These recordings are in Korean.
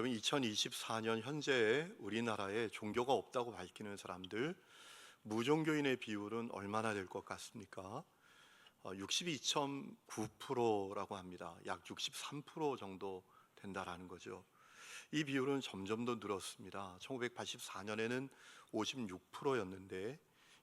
여러분, 2024년 현재 우리나라에 종교가 없다고 밝히는 사람들, 무종교인의 비율은 얼마나 될 것 같습니까? 62.9%라고 합니다. 약 63% 정도 된다라는 거죠. 이 비율은 점점 더 늘었습니다. 1984년에는 56%였는데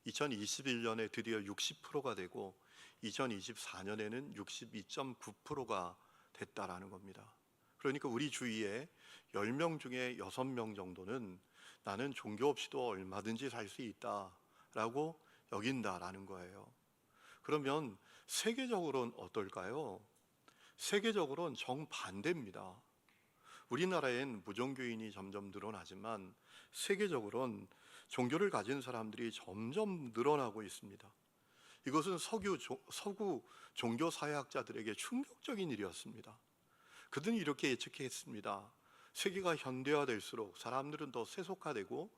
2021년에 드디어 60%가 되고 2024년에는 62.9%가 됐다라는 겁니다. 그러니까 우리 주위에 10명 중에 6명 정도는 나는 종교 없이도 얼마든지 살 수 있다라고 여긴다라는 거예요. 그러면 세계적으로는 어떨까요? 세계적으로는 정반대입니다. 우리나라엔 무종교인이 점점 늘어나지만 세계적으로는 종교를 가진 사람들이 점점 늘어나고 있습니다. 이것은 서구 종교사회학자들에게 충격적인 일이었습니다. 그들은 이렇게 예측했습니다. 세계가 현대화될수록 사람들은 더 세속화되고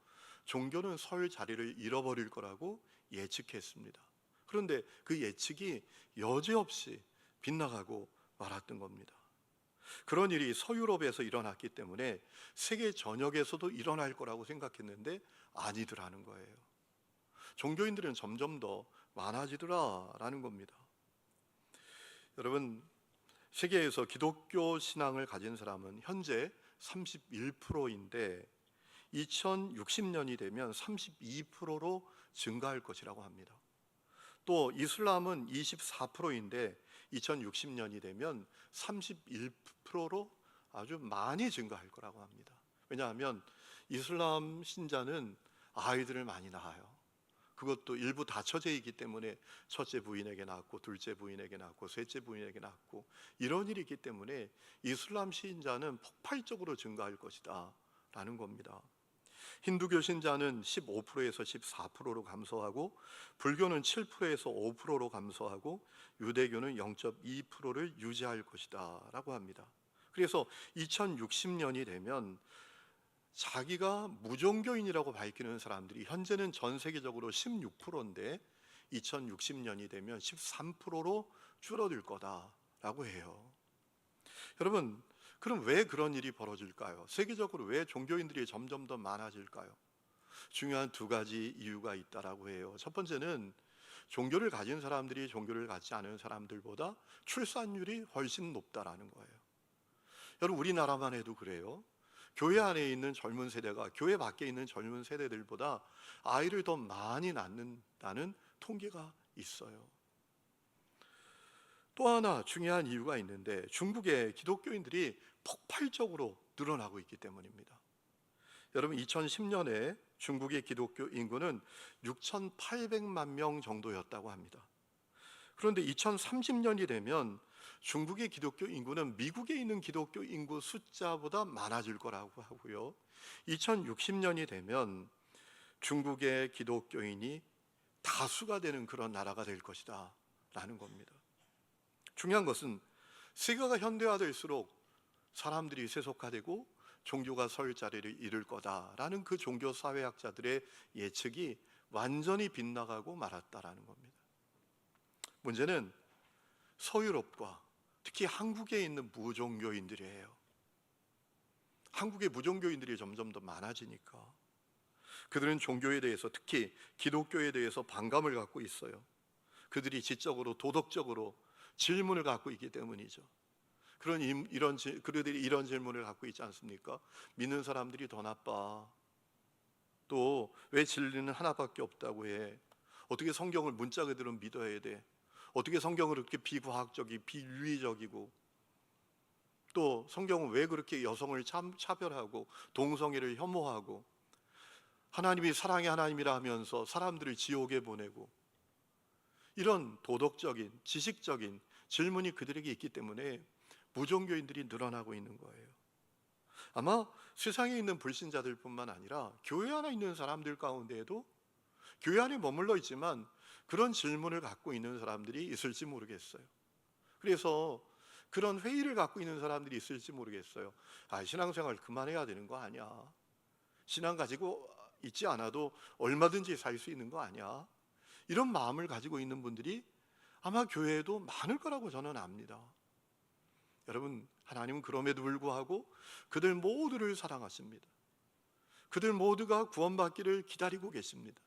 종교는 설 자리를 잃어버릴 거라고 예측했습니다. 그런데 그 예측이 여지없이 빗나가고 말았던 겁니다. 그런 일이 서유럽에서 일어났기 때문에 세계 전역에서도 일어날 거라고 생각했는데 아니더라는 거예요. 종교인들은 점점 더 많아지더라라는 겁니다. 여러분, 세계에서 기독교 신앙을 가진 사람은 현재 31%인데 2060년이 되면 32%로 증가할 것이라고 합니다. 또 이슬람은 24%인데 2060년이 되면 31%로 아주 많이 증가할 거라고 합니다. 왜냐하면 이슬람 신자는 아이들을 많이 낳아요. 그것도 일부 다처제이기 때문에 첫째 부인에게 낳고 둘째 부인에게 낳고 셋째 부인에게 낳고 이런 일이 있기 때문에 이슬람 신자는 폭발적으로 증가할 것이다 라는 겁니다. 힌두교 신자는 15%에서 14%로 감소하고 불교는 7%에서 5%로 감소하고 유대교는 0.2%를 유지할 것이다 라고 합니다. 그래서 2060년이 되면 자기가 무종교인이라고 밝히는 사람들이 현재는 전 세계적으로 16%인데 2060년이 되면 13%로 줄어들 거다라고 해요. 여러분, 그럼 왜 그런 일이 벌어질까요? 세계적으로 왜 종교인들이 점점 더 많아질까요? 중요한 두 가지 이유가 있다라고 해요. 첫 번째는 종교를 가진 사람들이 종교를 갖지 않은 사람들보다 출산율이 훨씬 높다라는 거예요. 여러분, 우리나라만 해도 그래요. 교회 안에 있는 젊은 세대가 교회 밖에 있는 젊은 세대들보다 아이를 더 많이 낳는다는 통계가 있어요. 또 하나 중요한 이유가 있는데 중국의 기독교인들이 폭발적으로 늘어나고 있기 때문입니다. 여러분, 2010년에 중국의 기독교 인구는 6,800만 명 정도였다고 합니다. 그런데 2030년이 되면 중국의 기독교 인구는 미국에 있는 기독교 인구 숫자보다 많아질 거라고 하고요. 2060년이 되면 중국의 기독교인이 다수가 되는 그런 나라가 될 것이다 라는 겁니다. 중요한 것은 세계가 현대화될수록 사람들이 세속화되고 종교가 설 자리를 잃을 거다라는 그 종교사회학자들의 예측이 완전히 빗나가고 말았다라는 겁니다. 문제는 서유럽과 특히 한국에 있는 무종교인들이에요. 한국의 무종교인들이 점점 더 많아지니까 그들은 종교에 대해서, 특히 기독교에 대해서 반감을 갖고 있어요. 그들이 지적으로 도덕적으로 질문을 갖고 있기 때문이죠. 그들이 이런 질문을 갖고 있지 않습니까? 믿는 사람들이 더 나빠. 또 왜 진리는 하나밖에 없다고 해? 어떻게 성경을 문자 그대로 믿어야 돼? 어떻게 성경을 그렇게 비과학적이고 비윤리적이고, 또 성경은 왜 그렇게 여성을 차별하고 동성애를 혐오하고 하나님이 사랑의 하나님이라 하면서 사람들을 지옥에 보내고, 이런 도덕적인 지식적인 질문이 그들에게 있기 때문에 무종교인들이 늘어나고 있는 거예요. 아마 세상에 있는 불신자들뿐만 아니라 교회 안에 있는 사람들 가운데에도 교회 안에 머물러 있지만 그런 질문을 갖고 있는 사람들이 있을지 모르겠어요. 그래서 그런 회의를 갖고 있는 사람들이 있을지 모르겠어요. 신앙생활 그만해야 되는 거 아니야? 신앙 가지고 있지 않아도 얼마든지 살 수 있는 거 아니야? 이런 마음을 가지고 있는 분들이 아마 교회에도 많을 거라고 저는 압니다. 여러분, 하나님은 그럼에도 불구하고 그들 모두를 사랑하십니다. 그들 모두가 구원받기를 기다리고 계십니다.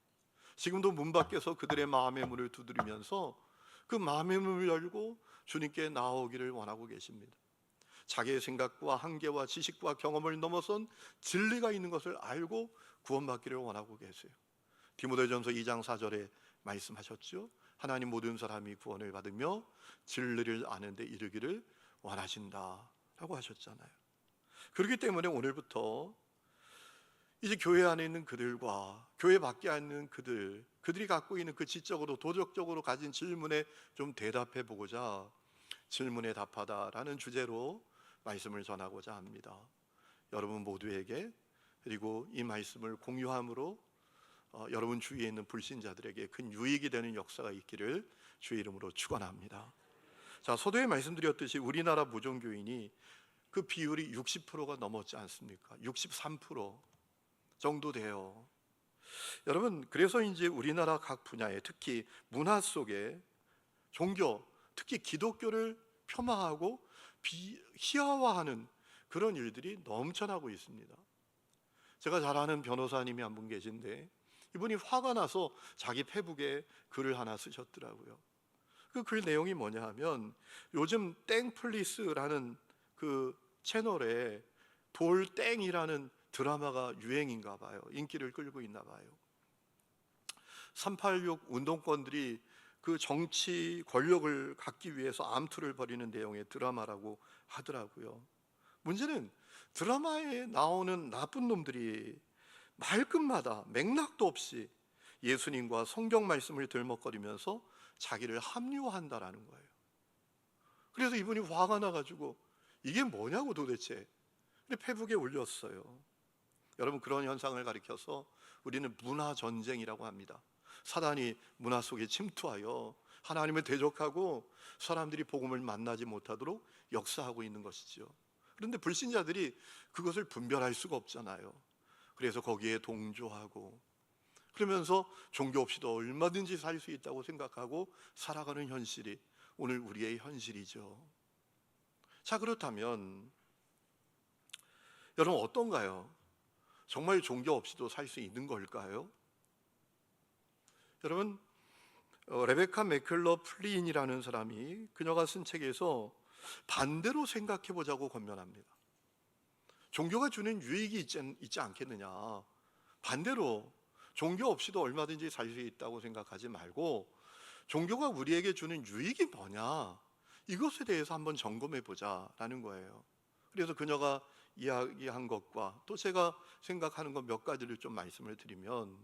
지금도 문 밖에서 그들의 마음의 문을 두드리면서 그 마음의 문을 열고 주님께 나오기를 원하고 계십니다. 자기의 생각과 한계와 지식과 경험을 넘어선 진리가 있는 것을 알고 구원받기를 원하고 계세요. 디모데전서 2장 4절에 말씀하셨죠. 하나님 모든 사람이 구원을 받으며 진리를 아는 데 이르기를 원하신다 라고 하셨잖아요. 그렇기 때문에 오늘부터 이제 교회 안에 있는 그들과 교회 밖에 있는 그들이 갖고 있는 그 지적으로 도덕적으로 가진 질문에 좀 대답해 보고자 질문에 답하다라는 주제로 말씀을 전하고자 합니다. 여러분 모두에게, 그리고 이 말씀을 공유함으로 여러분 주위에 있는 불신자들에게 큰 유익이 되는 역사가 있기를 주의 이름으로 축원합니다. 자, 서두에 말씀드렸듯이 우리나라 무종교인이 그 비율이 60%가 넘었지 않습니까? 63% 정도 돼요. 여러분, 그래서 이제 우리나라 각 분야에, 특히 문화 속에 종교, 특히 기독교를 폄하하고 희화화하는 그런 일들이 넘쳐나고 있습니다. 제가 잘 아는 변호사님이 한 분 계신데 이분이 화가 나서 자기 페북에 글을 하나 쓰셨더라고요. 그 글 내용이 뭐냐 하면, 요즘 땡플리스라는 그 채널에 돌땡이라는 드라마가 유행인가 봐요. 인기를 끌고 있나 봐요. 386 운동권들이 그 정치 권력을 갖기 위해서 암투를 벌이는 내용의 드라마라고 하더라고요. 문제는 드라마에 나오는 나쁜 놈들이 말끝마다 맥락도 없이 예수님과 성경 말씀을 들먹거리면서 자기를 합리화한다라는 거예요. 그래서 이분이 화가 나가지고 이게 뭐냐고 도대체 페북에 올렸어요. 여러분, 그런 현상을 가리켜서 우리는 문화 전쟁이라고 합니다. 사단이 문화 속에 침투하여 하나님을 대적하고 사람들이 복음을 만나지 못하도록 역사하고 있는 것이죠. 그런데 불신자들이 그것을 분별할 수가 없잖아요. 그래서 거기에 동조하고 그러면서 종교 없이도 얼마든지 살 수 있다고 생각하고 살아가는 현실이 오늘 우리의 현실이죠. 자, 그렇다면 여러분 어떤가요? 정말 종교 없이도 살 수 있는 걸까요? 여러분, 레베카 맥클러 플린이라는 사람이 그녀가 쓴 책에서 반대로 생각해 보자고 권면합니다. 종교가 주는 유익이 있지 않겠느냐, 반대로 종교 없이도 얼마든지 살 수 있다고 생각하지 말고 종교가 우리에게 주는 유익이 뭐냐, 이것에 대해서 한번 점검해 보자라는 거예요. 그래서 그녀가 이야기한 것과 또 제가 생각하는 것 몇 가지를 좀 말씀을 드리면,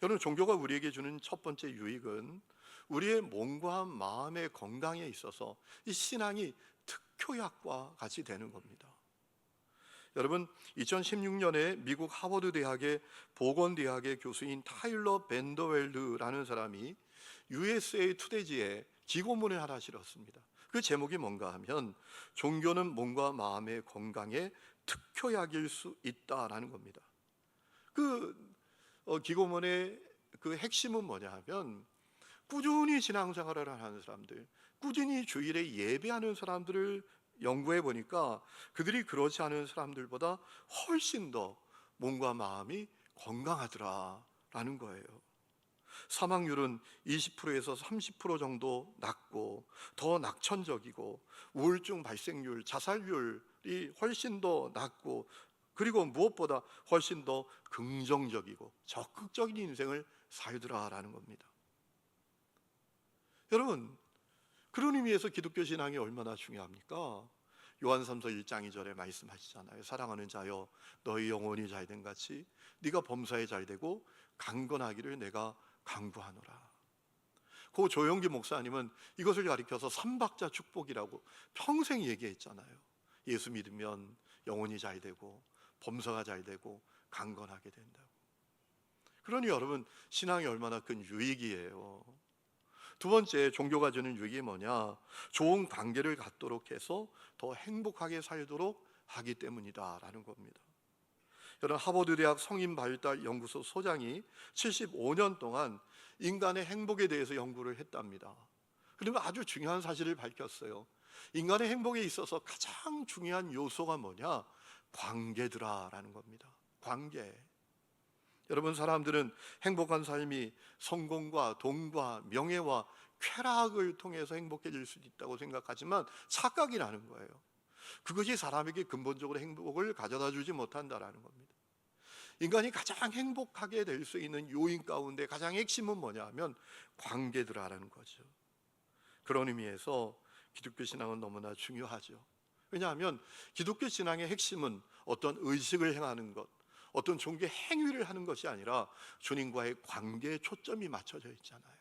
여러분, 종교가 우리에게 주는 첫 번째 유익은 우리의 몸과 마음의 건강에 있어서 이 신앙이 특효약과 같이 되는 겁니다. 여러분, 2016년에 미국 하버드 대학의 보건대학의 교수인 타일러 벤더웰르라는 사람이 USA 투데이지에 기고문을 하나 실었습니다. 그 제목이 뭔가 하면, 종교는 몸과 마음의 건강에 특효약일 수 있다라는 겁니다. 그 기고문의 그 핵심은 뭐냐 하면, 꾸준히 신앙생활을 하는 사람들, 꾸준히 주일에 예배하는 사람들을 연구해 보니까 그들이 그렇지 않은 사람들보다 훨씬 더 몸과 마음이 건강하더라라는 거예요. 사망률은 20%에서 30% 정도 낮고 더 낙천적이고, 우울증 발생률, 자살률이 훨씬 더 낮고, 그리고 무엇보다 훨씬 더 긍정적이고 적극적인 인생을 살더라라는 겁니다. 여러분, 그런 의미에서 기독교 신앙이 얼마나 중요합니까? 요한삼서 1장 2절에 말씀하시잖아요. 사랑하는 자여, 너희 영혼이 잘된 같이 네가 범사에 잘되고 강건하기를 내가 강구하노라. 그 조영기 목사님은 이것을 가리켜서 삼박자 축복이라고 평생 얘기했잖아요. 예수 믿으면 영혼이 잘되고 범사가 잘되고 강건하게 된다고. 그러니 여러분, 신앙이 얼마나 큰 유익이에요. 두 번째, 종교가 주는 유익이 뭐냐? 좋은 관계를 갖도록 해서 더 행복하게 살도록 하기 때문이다라는 겁니다. 여러분, 하버드 대학 성인 발달 연구소 소장이 75년 동안 인간의 행복에 대해서 연구를 했답니다. 그러면 아주 중요한 사실을 밝혔어요. 인간의 행복에 있어서 가장 중요한 요소가 뭐냐? 관계더라라는 겁니다. 관계. 여러분, 사람들은 행복한 삶이 성공과 돈과 명예와 쾌락을 통해서 행복해질 수도 있다고 생각하지만 착각이라는 거예요. 그것이 사람에게 근본적으로 행복을 가져다 주지 못한다라는 겁니다. 인간이 가장 행복하게 될 수 있는 요인 가운데 가장 핵심은 뭐냐 하면 관계더라라는 거죠. 그런 의미에서 기독교 신앙은 너무나 중요하죠. 왜냐하면 기독교 신앙의 핵심은 어떤 의식을 행하는 것, 어떤 종교 행위를 하는 것이 아니라 주님과의 관계에 초점이 맞춰져 있잖아요.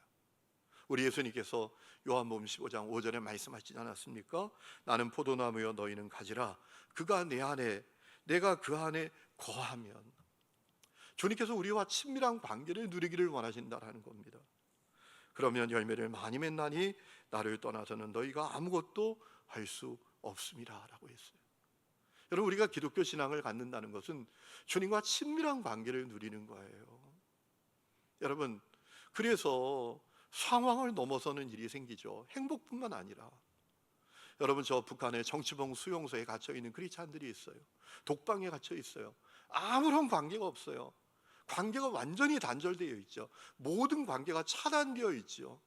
우리 예수님께서 요한복음 15장 5절에 말씀하시지 않았습니까? 나는 포도나무여 너희는 가지라. 그가 내 안에 내가 그 안에 거하면. 주님께서 우리와 친밀한 관계를 누리기를 원하신다라는 겁니다. 그러면 열매를 많이 맺나니 나를 떠나서는 너희가 아무것도 할 수 없습니다라고 했어요. 여러분, 우리가 기독교 신앙을 갖는다는 것은 주님과 친밀한 관계를 누리는 거예요. 여러분, 그래서 상황을 넘어서는 일이 생기죠. 행복뿐만 아니라. 여러분, 저 북한의 정치봉 수용소에 갇혀 있는 크리스찬들이 있어요. 독방에 갇혀 있어요. 아무런 관계가 없어요. 관계가 완전히 단절되어 있죠. 모든 관계가 차단되어 있죠.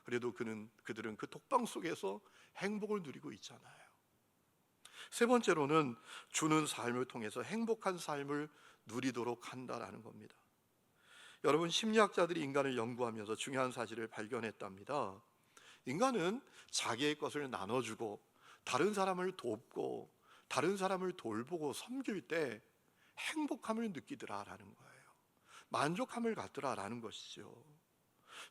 그래도 그들은 그 독방 속에서 행복을 누리고 있잖아요. 세 번째로는 주는 삶을 통해서 행복한 삶을 누리도록 한다라는 겁니다. 여러분, 심리학자들이 인간을 연구하면서 중요한 사실을 발견했답니다. 인간은 자기의 것을 나눠주고 다른 사람을 돕고 다른 사람을 돌보고 섬길 때 행복함을 느끼더라라는 거예요. 만족함을 갖더라라는 것이죠.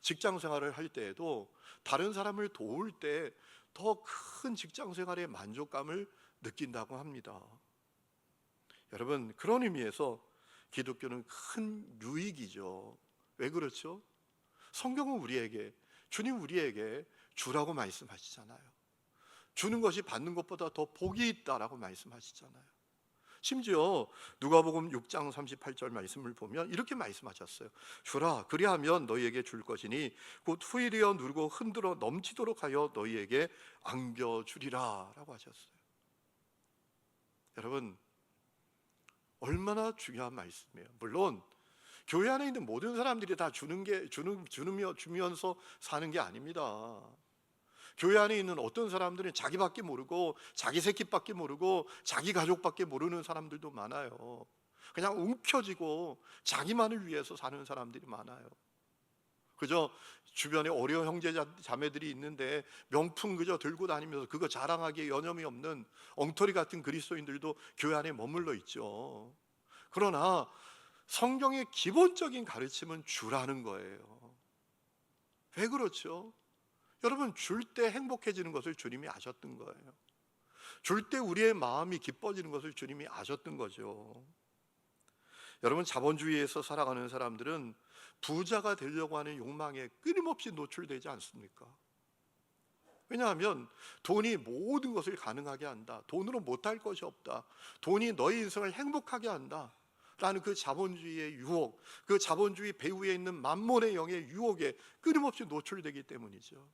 직장 생활을 할 때에도 다른 사람을 도울 때 더 큰 직장 생활의 만족감을 느낀다고 합니다. 여러분, 그런 의미에서 기독교는 큰 유익이죠. 왜 그렇죠? 성경은 주님 우리에게 주라고 말씀하시잖아요. 주는 것이 받는 것보다 더 복이 있다라고 말씀하시잖아요. 심지어 누가복음 6장 38절 말씀을 보면 이렇게 말씀하셨어요. 주라, 그리하면 너희에게 줄 것이니 곧 후일이어 누르고 흔들어 넘치도록 하여 너희에게 안겨주리라 라고 하셨어요. 여러분, 얼마나 중요한 말씀이에요. 물론 교회 안에 있는 모든 사람들이 다 주면서 사는 게 아닙니다. 교회 안에 있는 어떤 사람들은 자기밖에 모르고 자기 새끼밖에 모르고 자기 가족밖에 모르는 사람들도 많아요. 그냥 움켜쥐고 자기만을 위해서 사는 사람들이 많아요. 그저 주변에 어려운 형제 자매들이 있는데 명품 그저 들고 다니면서 그거 자랑하기에 여념이 없는 엉터리 같은 그리스도인들도 교회 안에 머물러 있죠. 그러나 성경의 기본적인 가르침은 주라는 거예요. 왜 그렇죠? 여러분, 줄 때 행복해지는 것을 주님이 아셨던 거예요. 줄 때 우리의 마음이 기뻐지는 것을 주님이 아셨던 거죠. 여러분, 자본주의에서 살아가는 사람들은 부자가 되려고 하는 욕망에 끊임없이 노출되지 않습니까? 왜냐하면 돈이 모든 것을 가능하게 한다. 돈으로 못할 것이 없다. 돈이 너의 인생을 행복하게 한다. 라는 그 자본주의의 유혹, 그 자본주의 배후에 있는 만몬의 영의 유혹에 끊임없이 노출되기 때문이죠.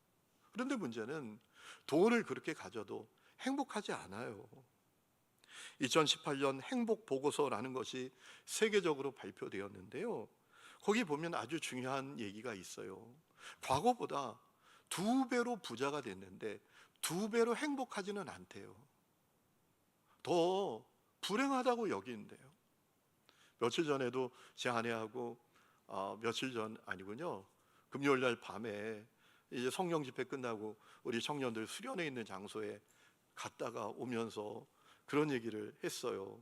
그런데 문제는 돈을 그렇게 가져도 행복하지 않아요. 2018년 행복 보고서라는 것이 세계적으로 발표되었는데요. 거기 보면 아주 중요한 얘기가 있어요. 과거보다 2배로 부자가 됐는데 2배로 행복하지는 않대요. 더 불행하다고 여긴대요. 며칠 전에도 제 아내하고 며칠 전 아니군요. 금요일 날 밤에 이제 성령 집회 끝나고 우리 청년들 수련회 있는 장소에 갔다가 오면서 그런 얘기를 했어요.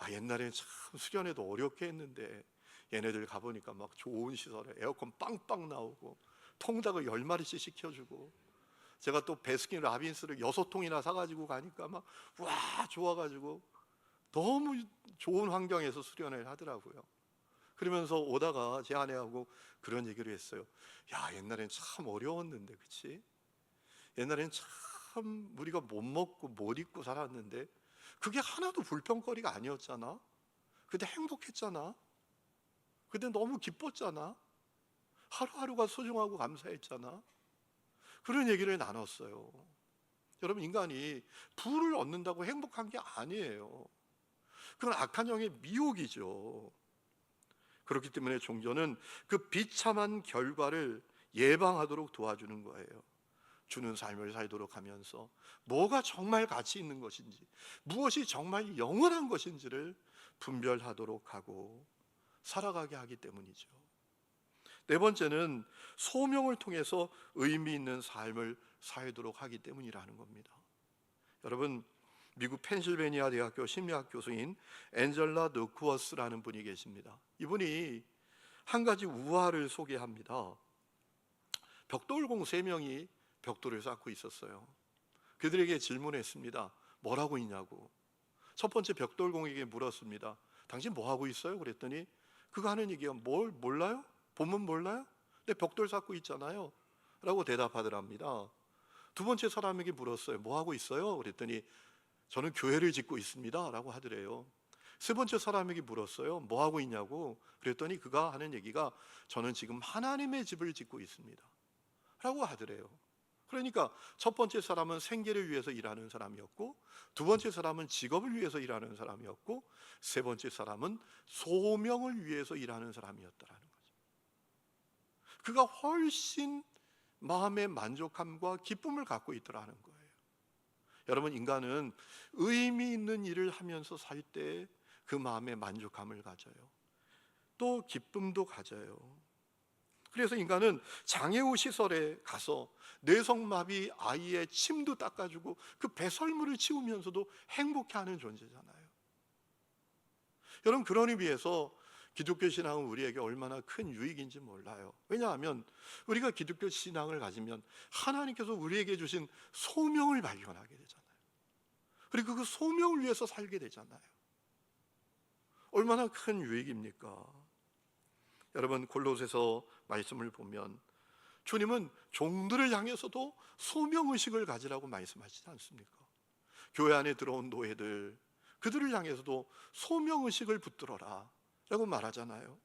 옛날엔 참 수련회도 어렵게 했는데 얘네들 가보니까 막 좋은 시설에 에어컨 빵빵 나오고 통닭을 10마리씩 시켜주고, 제가 또 베스킨 라빈스를 6통이나 사가지고 가니까 막 와 좋아가지고 너무 좋은 환경에서 수련회를 하더라고요. 그러면서 오다가 제 아내하고 그런 얘기를 했어요. 야, 옛날엔 참 어려웠는데, 그치? 옛날엔 참 우리가 못 먹고 못 입고 살았는데 그게 하나도 불평거리가 아니었잖아. 그때 행복했잖아. 그때 너무 기뻤잖아. 하루하루가 소중하고 감사했잖아. 그런 얘기를 나눴어요. 여러분, 인간이 부를 얻는다고 행복한 게 아니에요. 그건 악한 영의 미혹이죠. 그렇기 때문에 종교는 그 비참한 결과를 예방하도록 도와주는 거예요. 주는 삶을 살도록 하면서 뭐가 정말 가치 있는 것인지, 무엇이 정말 영원한 것인지를 분별하도록 하고 살아가게 하기 때문이죠. 네 번째는 소명을 통해서 의미 있는 삶을 살도록 하기 때문이라는 겁니다. 여러분, 미국 펜실베니아 대학교 심리학 교수인 앤젤라 너크워스라는 분이 계십니다. 이분이 한 가지 우화를 소개합니다. 벽돌공 3명이 벽돌을 쌓고 있었어요. 그들에게 질문했습니다. 뭘 하고 있냐고. 첫 번째 벽돌공에게 물었습니다. 당신 뭐 하고 있어요? 그랬더니 그가 하는 얘기가 뭘 몰라요? 보면 몰라요? 근데 벽돌 쌓고 있잖아요 라고 대답하더랍니다. 두 번째 사람에게 물었어요. 뭐 하고 있어요? 그랬더니 저는 교회를 짓고 있습니다 라고 하더래요. 세 번째 사람에게 물었어요. 뭐 하고 있냐고. 그랬더니 그가 하는 얘기가 저는 지금 하나님의 집을 짓고 있습니다 라고 하더래요. 그러니까 첫 번째 사람은 생계를 위해서 일하는 사람이었고, 두 번째 사람은 직업을 위해서 일하는 사람이었고, 세 번째 사람은 소명을 위해서 일하는 사람이었다라는 거죠. 그가 훨씬 마음의 만족함과 기쁨을 갖고 있더라는 거예요. 여러분, 인간은 의미 있는 일을 하면서 살 때 그 마음의 만족함을 가져요. 또 기쁨도 가져요. 그래서 인간은 장애우 시설에 가서 뇌성마비 아이의 침도 닦아주고 그 배설물을 치우면서도 행복해하는 존재잖아요. 여러분, 그런 의미에서 기독교 신앙은 우리에게 얼마나 큰 유익인지 몰라요. 왜냐하면 우리가 기독교 신앙을 가지면 하나님께서 우리에게 주신 소명을 발견하게 되잖아요. 그리고 그 소명을 위해서 살게 되잖아요. 얼마나 큰 유익입니까? 여러분, 골로새서 말씀을 보면 주님은 종들을 향해서도 소명의식을 가지라고 말씀하시지 않습니까? 교회 안에 들어온 노예들, 그들을 향해서도 소명의식을 붙들어라 라고 말하잖아요.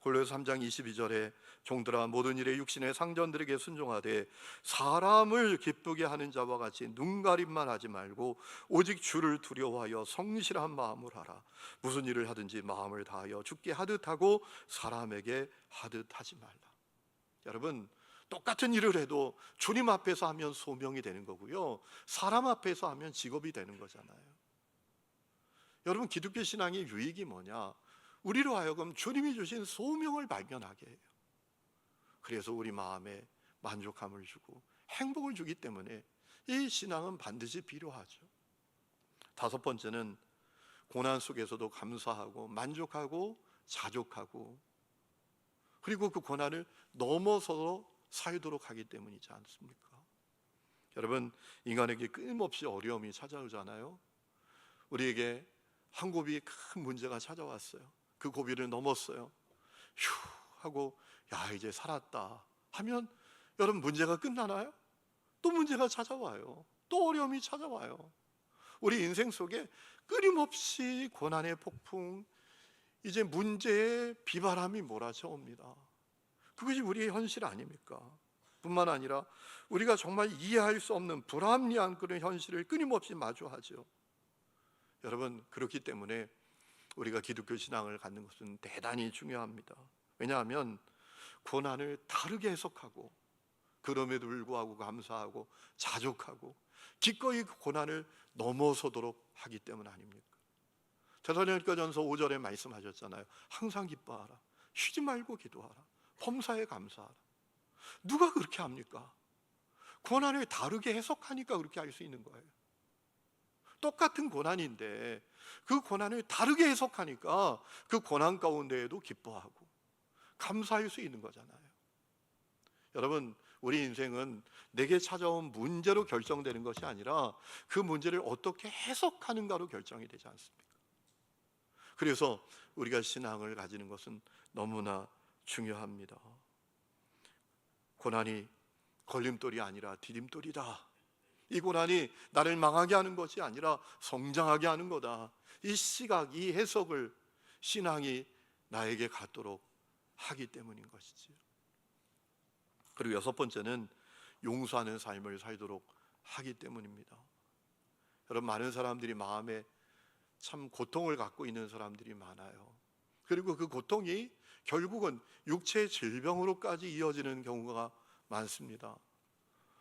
골로새 3장 22절에 종들아 모든 일에 육신의 상전들에게 순종하되 사람을 기쁘게 하는 자와 같이 눈가림만 하지 말고 오직 주를 두려워하여 성실한 마음을 하라. 무슨 일을 하든지 마음을 다하여 주께 하듯 하고 사람에게 하듯 하지 말라. 여러분, 똑같은 일을 해도 주님 앞에서 하면 소명이 되는 거고요, 사람 앞에서 하면 직업이 되는 거잖아요. 여러분, 기독교 신앙의 유익이 뭐냐? 우리로 하여금 주님이 주신 소명을 발견하게 해요. 그래서 우리 마음에 만족함을 주고 행복을 주기 때문에 이 신앙은 반드시 필요하죠. 다섯 번째는 고난 속에서도 감사하고 만족하고 자족하고, 그리고 그 고난을 넘어서 살도록 하기 때문이지 않습니까? 여러분, 인간에게 끊임없이 어려움이 찾아오잖아요. 우리에게 한 고비 큰 문제가 찾아왔어요. 그 고비를 넘었어요. 휴 하고 야 이제 살았다 하면 여러분, 문제가 끝나나요? 또 문제가 찾아와요. 또 어려움이 찾아와요. 우리 인생 속에 끊임없이 고난의 폭풍, 이제 문제의 비바람이 몰아쳐 옵니다. 그것이 우리의 현실 아닙니까? 뿐만 아니라 우리가 정말 이해할 수 없는 불합리한 그런 현실을 끊임없이 마주하죠. 여러분, 그렇기 때문에 우리가 기독교 신앙을 갖는 것은 대단히 중요합니다. 왜냐하면 고난을 다르게 해석하고 그럼에도 불구하고 감사하고 자족하고 기꺼이 그 고난을 넘어서도록 하기 때문 아닙니까? 데살로니가전서 5절에 말씀하셨잖아요. 항상 기뻐하라, 쉬지 말고 기도하라, 범사에 감사하라. 누가 그렇게 합니까? 고난을 다르게 해석하니까 그렇게 할 수 있는 거예요. 똑같은 고난인데 그 고난을 다르게 해석하니까 그 고난 가운데에도 기뻐하고 감사할 수 있는 거잖아요. 여러분, 우리 인생은 내게 찾아온 문제로 결정되는 것이 아니라 그 문제를 어떻게 해석하는가로 결정이 되지 않습니까? 그래서 우리가 신앙을 가지는 것은 너무나 중요합니다. 고난이 걸림돌이 아니라 디딤돌이다. 이 고난이 나를 망하게 하는 것이 아니라 성장하게 하는 거다. 이 시각, 이 해석을 신앙이 나에게 갖도록 하기 때문인 것이지요. 그리고 여섯 번째는 용서하는 삶을 살도록 하기 때문입니다. 여러분, 많은 사람들이 마음에 참 고통을 갖고 있는 사람들이 많아요. 그리고 그 고통이 결국은 육체의 질병으로까지 이어지는 경우가 많습니다.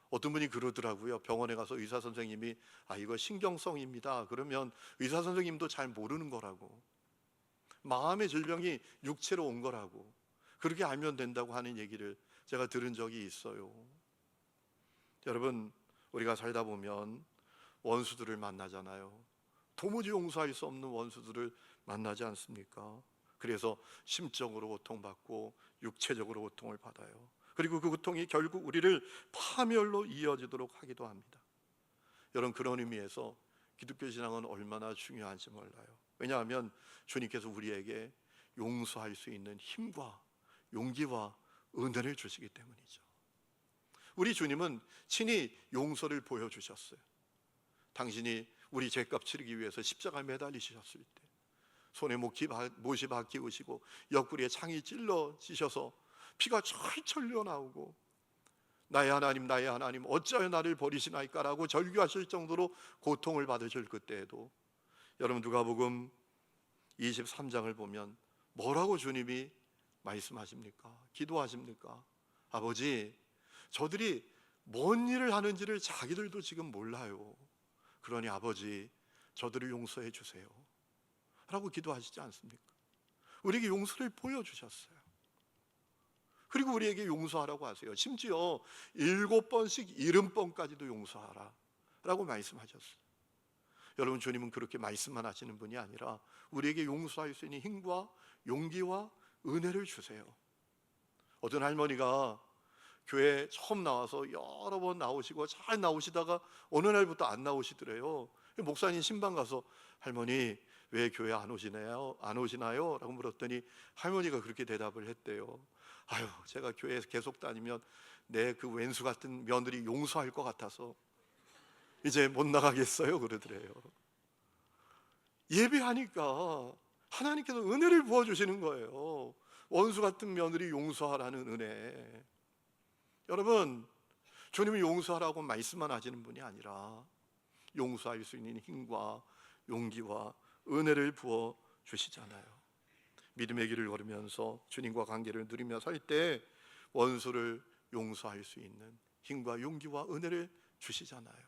어떤 분이 그러더라고요. 병원에 가서 의사 선생님이 이거 신경성입니다. 그러면 의사 선생님도 잘 모르는 거라고, 마음의 질병이 육체로 온 거라고, 그렇게 알면 된다고 하는 얘기를 제가 들은 적이 있어요. 여러분, 우리가 살다 보면 원수들을 만나잖아요. 도무지 용서할 수 없는 원수들을 만나지 않습니까? 그래서 심적으로 고통받고 육체적으로 고통을 받아요. 그리고 그 고통이 결국 우리를 파멸로 이어지도록 하기도 합니다. 여러분, 그런 의미에서 기독교 신앙은 얼마나 중요한지 몰라요. 왜냐하면 주님께서 우리에게 용서할 수 있는 힘과 용기와 은혜를 주시기 때문이죠. 우리 주님은 친히 용서를 보여주셨어요. 당신이 우리 죄값 치르기 위해서 십자가에 매달리셨을 때 손에 못이 박히우시고 옆구리에 창이 찔러지셔서 피가 철철 흘러나오고 나의 하나님 어찌하여 나를 버리시나이까 라고 절규하실 정도로 고통을 받으실 그때에도 여러분, 누가복음 23장을 보면 뭐라고 주님이 말씀하십니까? 기도하십니까? 아버지, 저들이 뭔 일을 하는지를 자기들도 지금 몰라요. 그러니 아버지, 저들을 용서해 주세요 라고 기도하시지 않습니까? 우리에게 용서를 보여주셨어요. 그리고 우리에게 용서하라고 하세요. 심지어 7번씩 70번까지도 용서하라 라고 말씀하셨어요. 여러분, 주님은 그렇게 말씀만 하시는 분이 아니라 우리에게 용서할 수 있는 힘과 용기와 은혜를 주세요. 어떤 할머니가 교회에 처음 나와서 여러 번 나오시고 잘 나오시다가 어느 날부터 안 나오시더래요. 목사님 신방 가서 할머니 왜 교회 안 오시나요? 라고 물었더니 할머니가 그렇게 대답을 했대요. 제가 교회에 계속 다니면 내 그 왼수 같은 며느리 용서할 것 같아서 이제 못 나가겠어요 그러더래요. 예배하니까 하나님께서 은혜를 부어주시는 거예요. 원수 같은 며느리 용서하라는 은혜. 여러분, 주님이 용서하라고 말씀만 하시는 분이 아니라 용서할 수 있는 힘과 용기와 은혜를 부어 주시잖아요. 믿음의 길을 걸으면서 주님과 관계를 누리며 살 때 원수를 용서할 수 있는 힘과 용기와 은혜를 주시잖아요.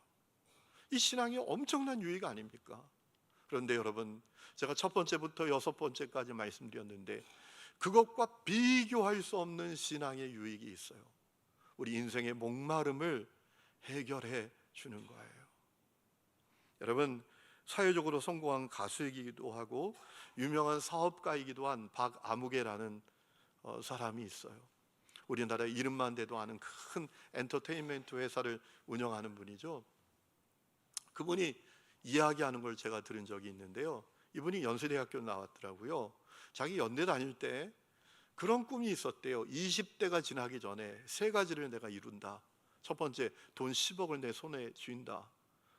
이 신앙이 엄청난 유익 아닙니까? 그런데 여러분, 제가 첫 번째부터 6번째까지 말씀드렸는데 그것과 비교할 수 없는 신앙의 유익이 있어요. 우리 인생의 목마름을 해결해 주는 거예요. 여러분, 사회적으로 성공한 가수이기도 하고 유명한 사업가이기도 한 박아무개라는 사람이 있어요. 우리나라 이름만 대도 아는 큰 엔터테인먼트 회사를 운영하는 분이죠. 그분이 이야기하는 걸 제가 들은 적이 있는데요. 이분이 연세대학교 나왔더라고요. 자기 연대 다닐 때 그런 꿈이 있었대요. 20대가 지나기 전에 3가지를 내가 이룬다. 첫 번째, 돈 10억을 내 손에 쥔다.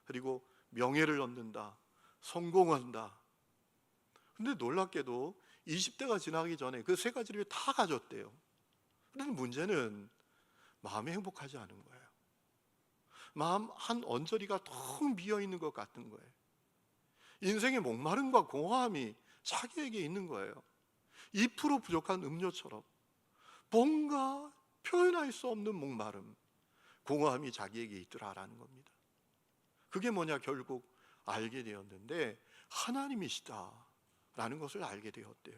그리고 명예를 얻는다. 성공한다. 근데 놀랍게도 20대가 지나기 전에 그 3가지를 다 가졌대요. 그런데 문제는 마음이 행복하지 않은 거예요. 마음 한 언저리가 텅 비어있는 것 같은 거예요. 인생의 목마름과 공허함이 자기에게 있는 거예요. 2% 부족한 음료처럼 뭔가 표현할 수 없는 목마름, 공허함이 자기에게 있더라라는 겁니다. 그게 뭐냐, 결국 알게 되었는데 하나님이시다라는 것을 알게 되었대요.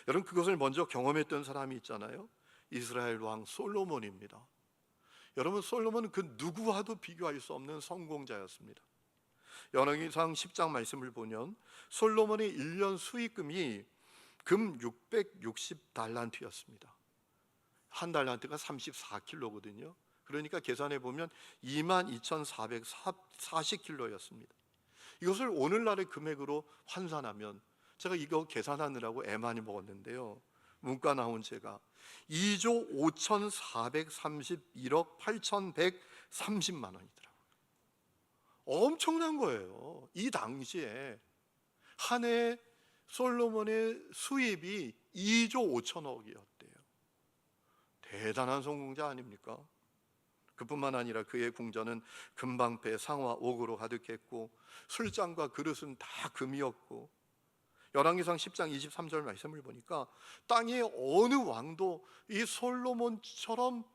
여러분, 그것을 먼저 경험했던 사람이 있잖아요. 이스라엘 왕 솔로몬입니다. 여러분, 솔로몬은 그 누구와도 비교할 수 없는 성공자였습니다. 열왕기상 10장 말씀을 보면 솔로몬의 1년 수익금이 금 660달란트였습니다. 한 달란트가 34kg거든요. 그러니까 계산해 보면 22,440kg였습니다. 이것을 오늘날의 금액으로 환산하면, 제가 이거 계산하느라고 애 많이 먹었는데요, 문과 나온 제가 2조 5,431억 8,130만 원이더라고요. 엄청난 거예요. 이 당시에 한 해 솔로몬의 수입이 2조 5천억이었대요. 대단한 성공자 아닙니까? 그뿐만 아니라 그의 궁전은 금방패, 상화, 옥으로 가득했고 술잔과 그릇은 다 금이었고, 열왕기상 10장 23절 말씀을 보니까 땅의 어느 왕도 이 솔로몬처럼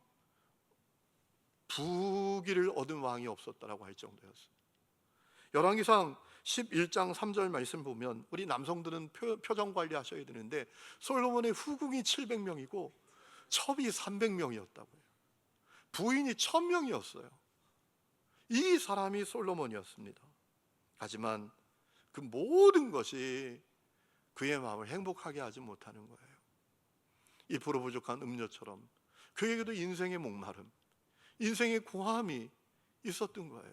부귀를 얻은 왕이 없었다라고 할 정도였어요. 열왕기상 11장 3절 말씀 보면 우리 남성들은 표정 관리하셔야 되는데 솔로몬의 후궁이 700명이고 첩이 300명이었다고요. 부인이 1000명이었어요. 이 사람이 솔로몬이었습니다. 하지만 그 모든 것이 그의 마음을 행복하게 하지 못하는 거예요. 2% 부족한 음료처럼 그에게도 인생의 목마름, 인생의 고함이 있었던 거예요.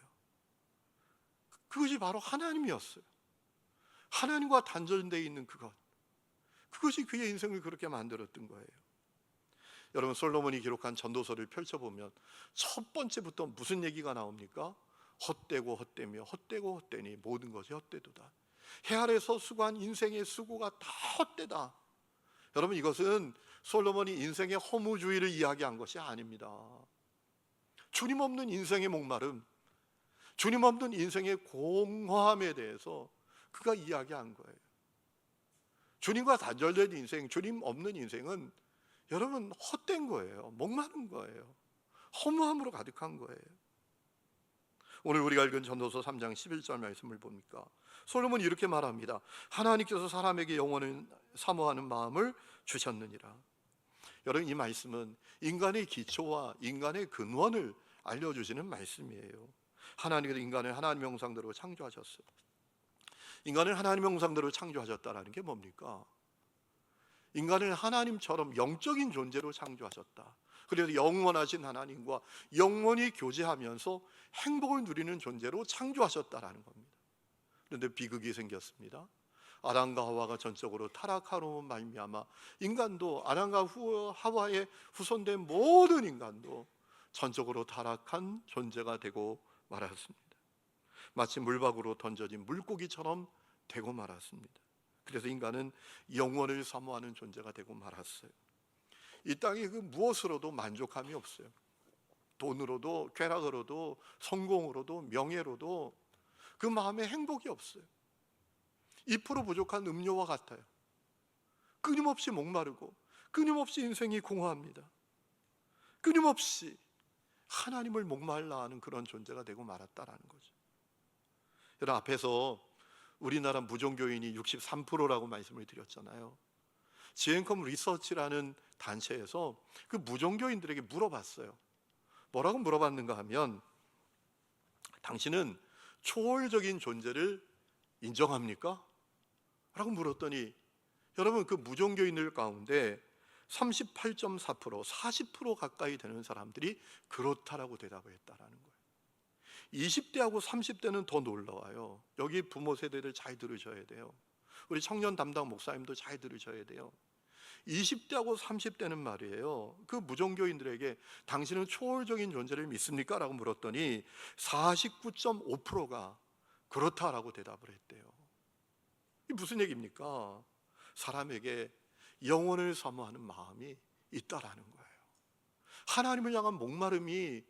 그것이 바로 하나님이었어요. 하나님과 단절되어 있는 그것이 그의 인생을 그렇게 만들었던 거예요. 여러분, 솔로몬이 기록한 전도서를 펼쳐보면 첫 번째부터 무슨 얘기가 나옵니까? 헛되고 헛되며 헛되고 헛되니 모든 것이 헛되도다. 해 아래서 수고한 인생의 수고가 다 헛되다. 여러분, 이것은 솔로몬이 인생의 허무주의를 이야기한 것이 아닙니다. 주님 없는 인생의 목마름, 주님 없는 인생의 공허함에 대해서 그가 이야기한 거예요. 주님과 단절된 인생, 주님 없는 인생은 여러분 헛된 거예요. 목마른 거예요. 허무함으로 가득한 거예요. 오늘 우리가 읽은 전도서 3장 11절 말씀을 보니까 솔로몬이 이렇게 말합니다. 하나님께서 사람에게 영원을 사모하는 마음을 주셨느니라. 여러분, 이 말씀은 인간의 기초와 인간의 근원을 알려주시는 말씀이에요. 하나님께서 인간을 하나님의 형상대로 창조하셨어요. 인간을 하나님의 형상대로 창조하셨다는 게 뭡니까? 인간을 하나님처럼 영적인 존재로 창조하셨다. 그래서 영원하신 하나님과 영원히 교제하면서 행복을 누리는 존재로 창조하셨다라는 겁니다. 그런데 비극이 생겼습니다. 아담과 하와가 전적으로 타락하로 말미암아 인간도 아담과 하와의 후손된 모든 인간도 전적으로 타락한 존재가 되고 말았습니다. 마치 물밖으로 던져진 물고기처럼 되고 말았습니다. 그래서 인간은 영원을 사모하는 존재가 되고 말았어요. 이 땅에 그 무엇으로도 만족함이 없어요. 돈으로도, 쾌락으로도, 성공으로도, 명예로도 그 마음에 행복이 없어요. 2% 부족한 음료와 같아요. 끊임없이 목마르고 끊임없이 인생이 공허합니다. 끊임없이 하나님을 목말라 하는 그런 존재가 되고 말았다라는 거죠. 여러분, 앞에서 우리나라 무종교인이 63%라고 말씀을 드렸잖아요. 지앤컴 리서치라는 단체에서 그 무종교인들에게 물어봤어요. 뭐라고 물어봤는가 하면, 당신은 초월적인 존재를 인정합니까? 라고 물었더니 여러분, 그 무종교인들 가운데 38.4%, 40% 가까이 되는 사람들이 그렇다라고 대답을 했다라는 거예요. 20대하고 30대는 더 놀라워요. 여기 부모 세대들 잘 들으셔야 돼요. 우리 청년 담당 목사님도 잘 들으셔야 돼요. 20대하고 30대는 말이에요, 그 무종교인들에게 당신은 초월적인 존재를 믿습니까? 라고 물었더니 49.5%가 그렇다라고 대답을 했대요. 이게 무슨 얘기입니까? 사람에게 영혼을 사모하는 마음이 있다라는 거예요. 하나님을 향한 목마름이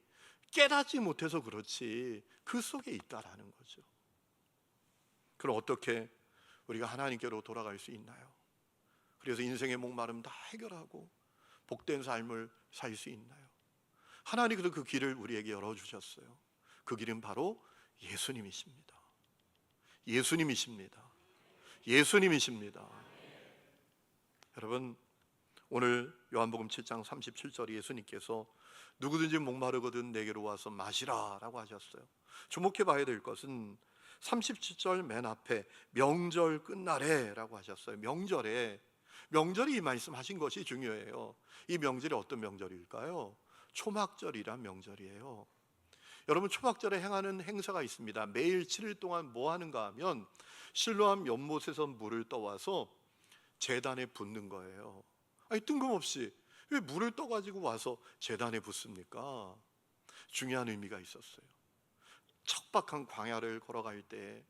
깨닫지 못해서 그렇지 그 속에 있다라는 거죠. 그럼 어떻게 우리가 하나님께로 돌아갈 수 있나요? 그래서 인생의 목마름 다 해결하고 복된 삶을 살 수 있나요? 하나님께서 그 길을 우리에게 열어주셨어요. 그 길은 바로 예수님이십니다. 예수님이십니다. 예수님이십니다. 여러분, 오늘 요한복음 7장 37절에 예수님께서 누구든지 목마르거든 내게로 와서 마시라 라고 하셨어요. 주목해 봐야 될 것은 37절 맨 앞에 명절 끝날에 라고 하셨어요. 명절이 이 말씀하신 것이 중요해요. 이 명절이 어떤 명절일까요? 초막절이란 명절이에요. 여러분, 초막절에 행하는 행사가 있습니다. 매일 7일 동안 뭐 하는가 하면 실로암 연못에서 물을 떠와서 제단에 붓는 거예요. 아니, 뜬금없이 왜 물을 떠가지고 와서 제단에 붓습니까? 중요한 의미가 있었어요. 척박한 광야를 걸어갈 때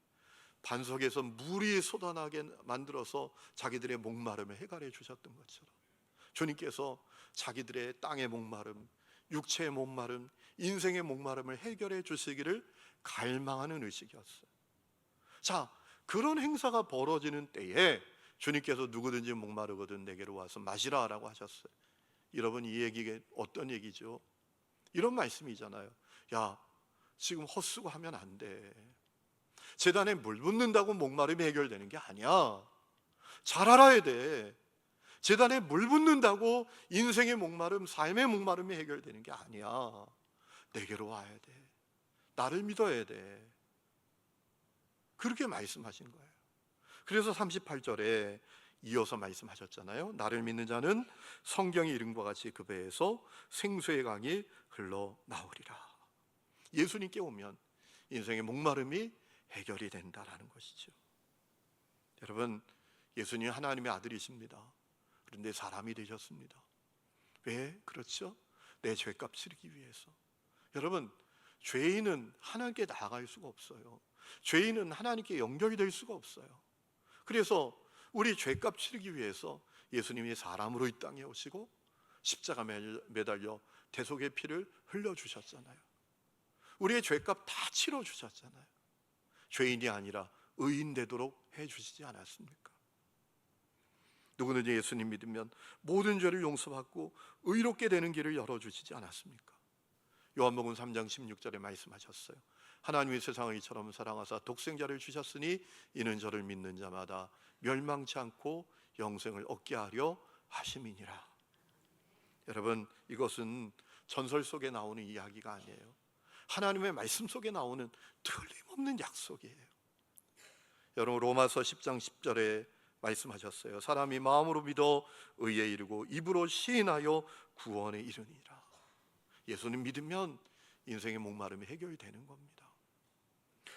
반석에서 물이 쏟아나게 만들어서 자기들의 목마름을 해결해 주셨던 것처럼 주님께서 자기들의 땅의 목마름, 육체의 목마름, 인생의 목마름을 해결해 주시기를 갈망하는 의식이었어요. 자, 그런 행사가 벌어지는 때에 주님께서 누구든지 목마르거든 내게로 와서 마시라 라고 하셨어요. 여러분, 이 얘기가 어떤 얘기죠? 이런 말씀이잖아요. 야, 지금 헛수고하면 안 돼. 제단에 물 붓는다고 목마름이 해결되는 게 아니야. 잘 알아야 돼. 제단에 물 붓는다고 인생의 목마름, 삶의 목마름이 해결되는 게 아니야. 내게로 와야 돼. 나를 믿어야 돼. 그렇게 말씀하신 거예요. 그래서 38절에 이어서 말씀하셨잖아요. 나를 믿는 자는 성경의 이름과 같이 그 배에서 생수의 강이 흘러나오리라. 예수님께 오면 인생의 목마름이 해결이 된다라는 것이죠. 여러분, 예수님 하나님의 아들이십니다. 그런데 사람이 되셨습니다. 왜 그렇죠? 내 죄값 치르기 위해서. 여러분, 죄인은 하나님께 나아갈 수가 없어요. 죄인은 하나님께 연결될 수가 없어요. 그래서 우리 죄값 치르기 위해서 예수님이 사람으로 이 땅에 오시고 십자가 매달려 대속의 피를 흘려주셨잖아요. 우리의 죄값 다 치러주셨잖아요. 죄인이 아니라 의인 되도록 해주시지 않았습니까? 누구든지 예수님 믿으면 모든 죄를 용서받고 의롭게 되는 길을 열어주시지 않았습니까? 요한복음 3장 16절에 말씀하셨어요. 하나님이 세상을 이처럼 사랑하사 독생자를 주셨으니 이는 저를 믿는 자마다 멸망치 않고 영생을 얻게 하려 하심이니라. 여러분, 이것은 전설 속에 나오는 이야기가 아니에요. 하나님의 말씀 속에 나오는 틀림없는 약속이에요. 여러분, 로마서 10장 10절에 말씀하셨어요. 사람이 마음으로 믿어 의에 이르고 입으로 시인하여 구원에 이르니라. 예수님 믿으면 인생의 목마름이 해결되는 겁니다.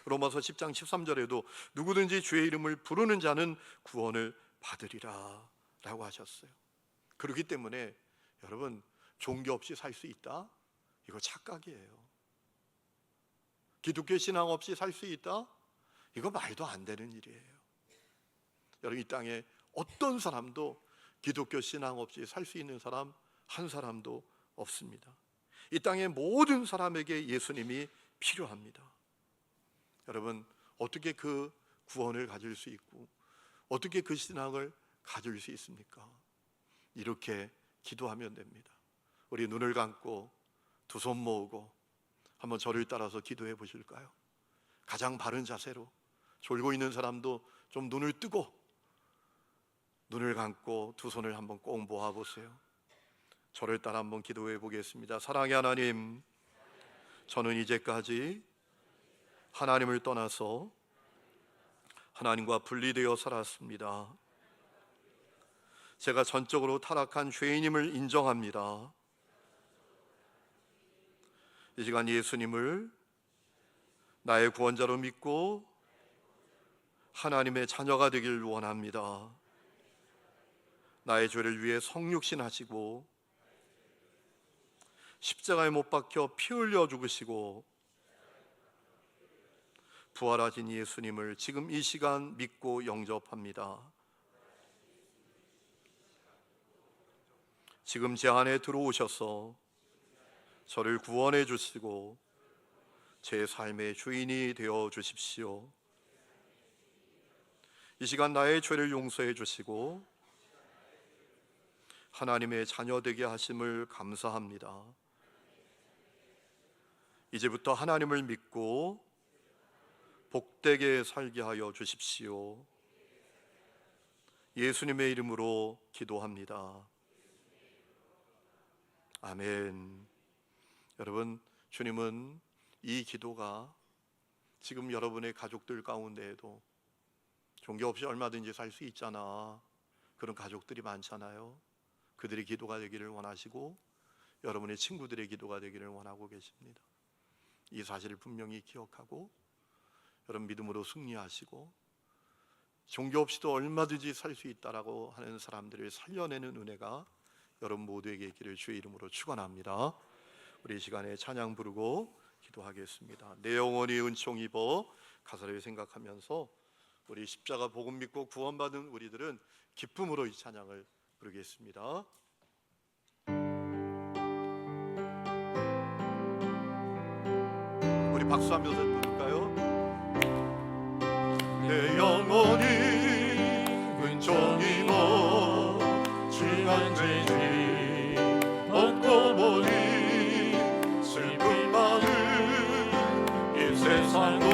로마서 10장 13절에도 누구든지 주의 이름을 부르는 자는 구원을 받으리라 라고 하셨어요. 그렇기 때문에 여러분, 종교 없이 살 수 있다? 이거 착각이에요. 기독교 신앙 없이 살 수 있다? 이거 말도 안 되는 일이에요. 여러분, 이 땅에 어떤 사람도 기독교 신앙 없이 살 수 있는 사람 한 사람도 없습니다. 이 땅의 모든 사람에게 예수님이 필요합니다. 여러분, 어떻게 그 구원을 가질 수 있고 어떻게 그 신앙을 가질 수 있습니까? 이렇게 기도하면 됩니다. 우리 눈을 감고 두 손 모으고 한번 저를 따라서 기도해 보실까요? 가장 바른 자세로, 졸고 있는 사람도 좀 눈을 뜨고 눈을 감고 두 손을 한번 꼭 모아 보세요. 저를 따라 한번 기도해 보겠습니다. 사랑의 하나님, 저는 이제까지 하나님을 떠나서 하나님과 분리되어 살았습니다. 제가 전적으로 타락한 죄인임을 인정합니다. 이 시간 예수님을 나의 구원자로 믿고 하나님의 자녀가 되길 원합니다. 나의 죄를 위해 성육신하시고 십자가에 못 박혀 피 흘려 죽으시고 부활하신 예수님을 지금 이 시간 믿고 영접합니다. 지금 제 안에 들어오셔서 저를 구원해 주시고 제 삶의 주인이 되어 주십시오. 이 시간 나의 죄를 용서해 주시고 하나님의 자녀 되게 하심을 감사합니다. 이제부터 하나님을 믿고 복되게 살게 하여 주십시오. 예수님의 이름으로 기도합니다. 아멘. 여러분, 주님은 이 기도가 지금 여러분의 가족들 가운데에도 종교 없이 얼마든지 살 수 있잖아, 그런 가족들이 많잖아요. 그들의 기도가 되기를 원하시고 여러분의 친구들의 기도가 되기를 원하고 계십니다. 이 사실을 분명히 기억하고 여러분 믿음으로 승리하시고 종교 없이도 얼마든지 살 수 있다라고 하는 사람들을 살려내는 은혜가 여러분 모두에게 있기를 주의 이름으로 축원합니다. 우리 이 시간에 찬양 부르고 기도하겠습니다. 내 영혼이 은총 입어 가사를 생각하면서 우리 십자가 복음 믿고 구원받은 우리들은 기쁨으로 이 찬양을 부르겠습니다. 박수하면서 부를까요? 내 영혼이 은총이 지난 죄지 없고 보니 슬픈 마음 이 세상도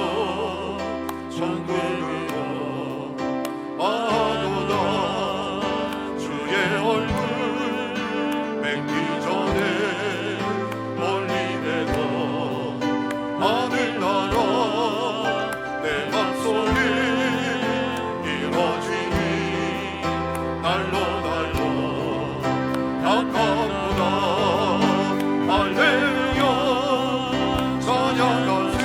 천국으로 와도다 주의 얼굴 맺기 전에 멀리 되고 하늘나라 내 맘속에 이루어지니 날로 가까우다 할렐루야 찬양하세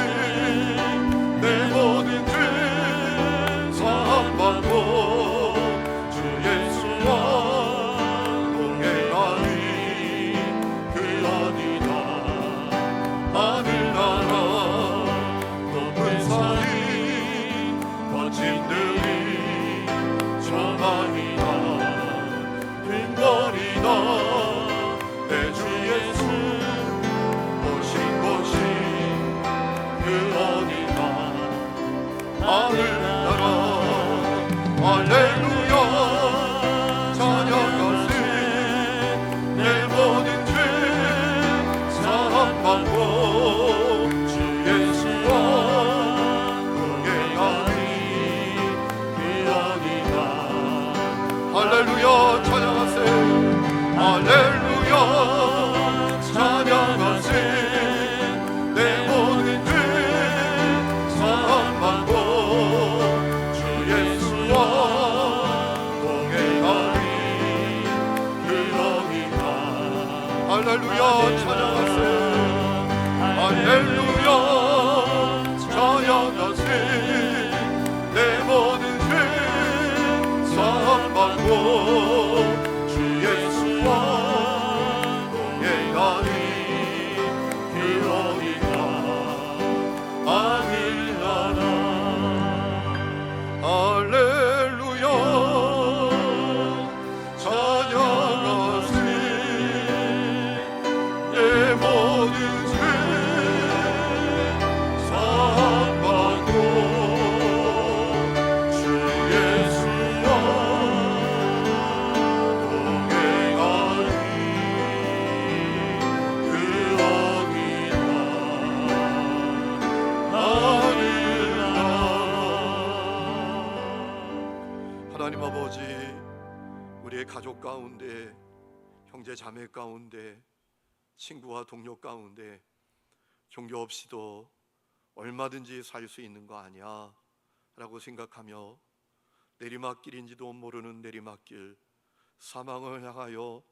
내 모든 죄 사함받고 주 예수와 동행하니 그 어디나 하늘나라 높은 산이 거친 들이 저만이다 빈거리다 내 주 예수 오신 곳이 그 어디나 하늘나라 할렐루야 찬양하세 내 모든 죄 사함받고 주 예수와 동행하니 그 어디나 할렐루야 찬양하세 할렐루야 찬양하세 내 모든 죄 사함받고 주 예수와 동행하니 그 어디나 할렐루야 찬양하세 할렐루야 찬양하세 내 모든 죄 사함받고 주 예수와 동행하니 그 어디나 하늘나라 할렐루야 찬양하세 내 모든 죄 사함받고 주 예수와 동행하니 그 어디나 하늘나라 하나님 아버지 우리의 가족 가운데 형제 자매 가운데 친구와 동료 가운데 종교 없이도 얼마든지 살 수 있는 거 아니야 라고 생각하며 내리막길인지도 모르는 내리막길 사망을 향하여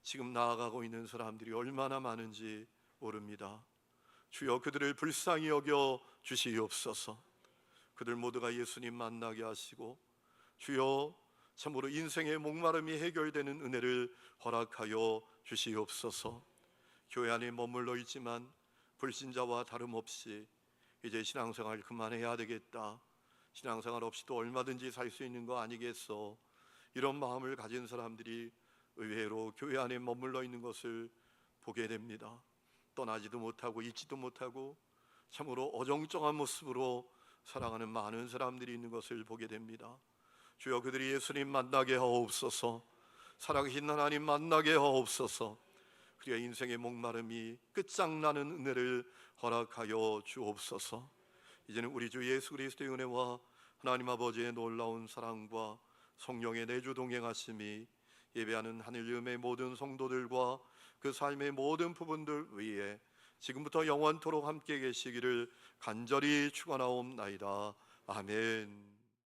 지금 나아가고 있는 사람들이 얼마나 많은지 모릅니다. 주여 그들을 불쌍히 여겨 주시옵소서. 그들 모두가 예수님 만나게 하시고 주여 참으로 인생의 목마름이 해결되는 은혜를 허락하여 주시옵소서. 교회 안에 머물러 있지만 불신자와 다름없이 이제 신앙생활 그만해야 되겠다, 신앙생활 없이도 얼마든지 살 수 있는 거 아니겠어, 이런 마음을 가진 사람들이 의외로 교회 안에 머물러 있는 것을 보게 됩니다. 떠나지도 못하고 잊지도 못하고 참으로 어정쩡한 모습으로 살아가는 많은 사람들이 있는 것을 보게 됩니다. 주여 그들이 예수님 만나게 하옵소서. 살아계신 하나님 만나게 하옵소서. 그리고 인생의 목마름이 끝장나는 은혜를 허락하여 주옵소서. 이제는 우리 주 예수 그리스도의 은혜와 하나님 아버지의 놀라운 사랑과 성령의 내주 동행하심이 예배하는 하늘음의 모든 성도들과 그 삶의 모든 부분들 위에 지금부터 영원토록 함께 계시기를 간절히 축원하옵나이다. 아멘.